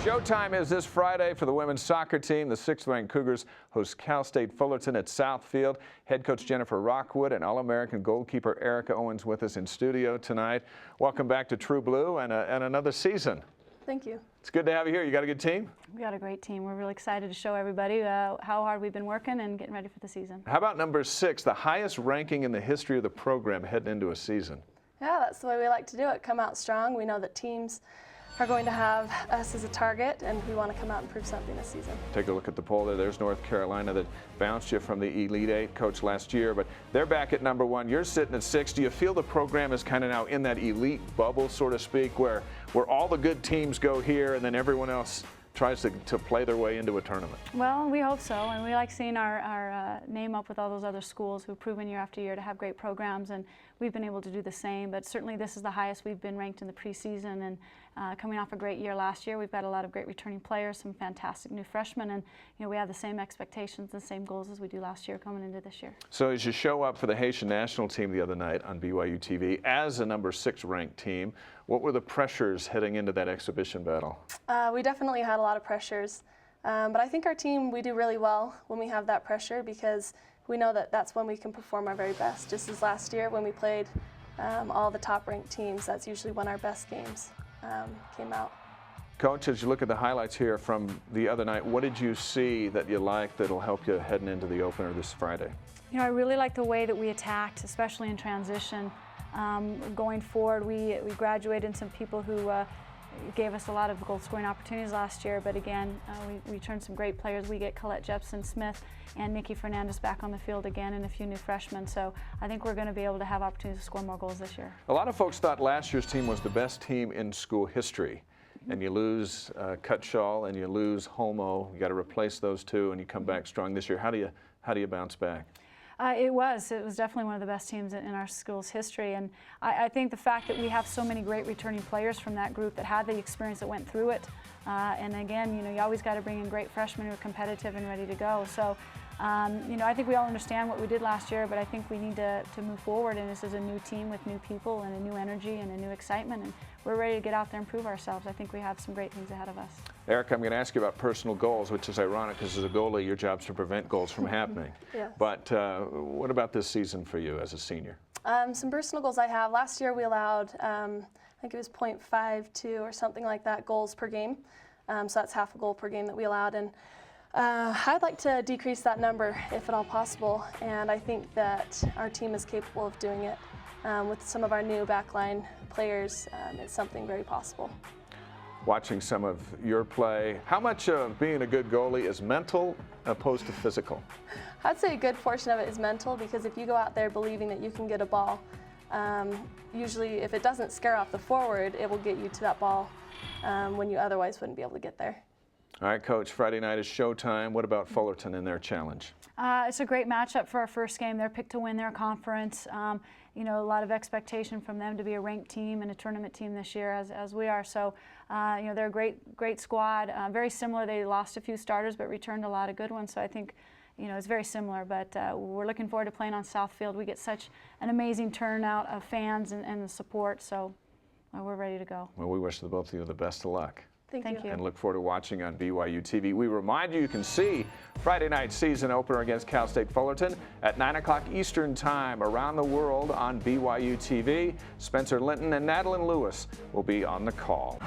Showtime is this Friday for the women's soccer team. The 6th-ranked Cougars host Cal State Fullerton at Southfield. Head coach Jennifer Rockwood and All-American goalkeeper Erica Owens with us in studio tonight. Welcome back to True Blue and another season. Thank you. It's good to have you here. You got a good team? We got a great team. We're really excited to show everybody how hard we've been working and getting ready for the season. How about number 6, the highest ranking in the history of the program heading into a season? Yeah, that's the way we like to do it. Come out strong. We know that teams are going to have us as a target, and we want to come out and prove something this season. Take a look at the poll there. There's North Carolina that bounced you from the Elite Eight coach last year, but they're back at number 1. You're sitting at 6. Do you feel the program is kind of now in that elite bubble, so to speak, where all the good teams go here and then everyone else tries to play their way into a tournament? Well, we hope so, and we like seeing our name up with all those other schools who've proven year after year to have great programs, and we've been able to do the same. But certainly this is the highest we've been ranked in the preseason, and coming off a great year last year, we've got a lot of great returning players, some fantastic new freshmen, and we have the same expectations, the same goals as we do last year coming into this year. So as you show up for the Haitian national team the other night on BYU TV as a number 6 ranked team, what were the pressures heading into that exhibition battle? We definitely had a lot of pressures, but I think our team, we do really well when we have that pressure, because we know that that's when we can perform our very best. Just as last year when we played all the top ranked teams, that's usually when our best games came out. Coach, as you look at the highlights here from the other night, what did you see that you liked that'll help you heading into the opener this Friday? I really like the way that we attacked, especially in transition. Going forward, we graduated some people who gave us a lot of goal-scoring opportunities last year, but again, we turned some great players. We get Colette Jepson-Smith and Nikki Fernandez back on the field again, and a few new freshmen, so I think we're going to be able to have opportunities to score more goals this year. A lot of folks thought last year's team was the best team in school history, and you lose Cutshaw and you lose Homo. You got to replace those two, and you come back strong this year. How do you bounce back? It was definitely one of the best teams in our school's history, and I think the fact that we have so many great returning players from that group that had the experience that went through it, and again, you always got to bring in great freshmen who are competitive and ready to go. So, I think we all understand what we did last year, but I think we need to move forward, and this is a new team with new people and a new energy and a new excitement, and we're ready to get out there and prove ourselves. I think we have some great things ahead of us. Eric, I'm going to ask you about personal goals, which is ironic because as a goalie, your job's to prevent goals from happening. Yes. But what about this season for you as a senior? Some personal goals I have. Last year we allowed, I think it was 0.52 or something like that goals per game. So that's half a goal per game that we allowed. And I'd like to decrease that number if at all possible. And I think that our team is capable of doing it. With some of our new backline players, it's something very possible. Watching some of your play, how much of being a good goalie is mental opposed to physical? I'd say a good portion of it is mental, because if you go out there believing that you can get a ball, usually if it doesn't scare off the forward, it will get you to that ball when you otherwise wouldn't be able to get there. All right, Coach, Friday night is showtime. What about Fullerton and their challenge? It's a great matchup for our first game. They're picked to win their conference. A lot of expectation from them to be a ranked team and a tournament team this year, as we are. So, they're a great squad. Very similar. They lost a few starters, but returned a lot of good ones. So I think, it's very similar. But we're looking forward to playing on Southfield. We get such an amazing turnout of fans and the support. So we're ready to go. Well, we wish the both of you the best of luck. Thank you. And look forward to watching on BYU TV. We remind you can see Friday night season opener against Cal State Fullerton at 9 o'clock Eastern Time around the world on BYU TV. Spencer Linton and Madeline Lewis will be on the call.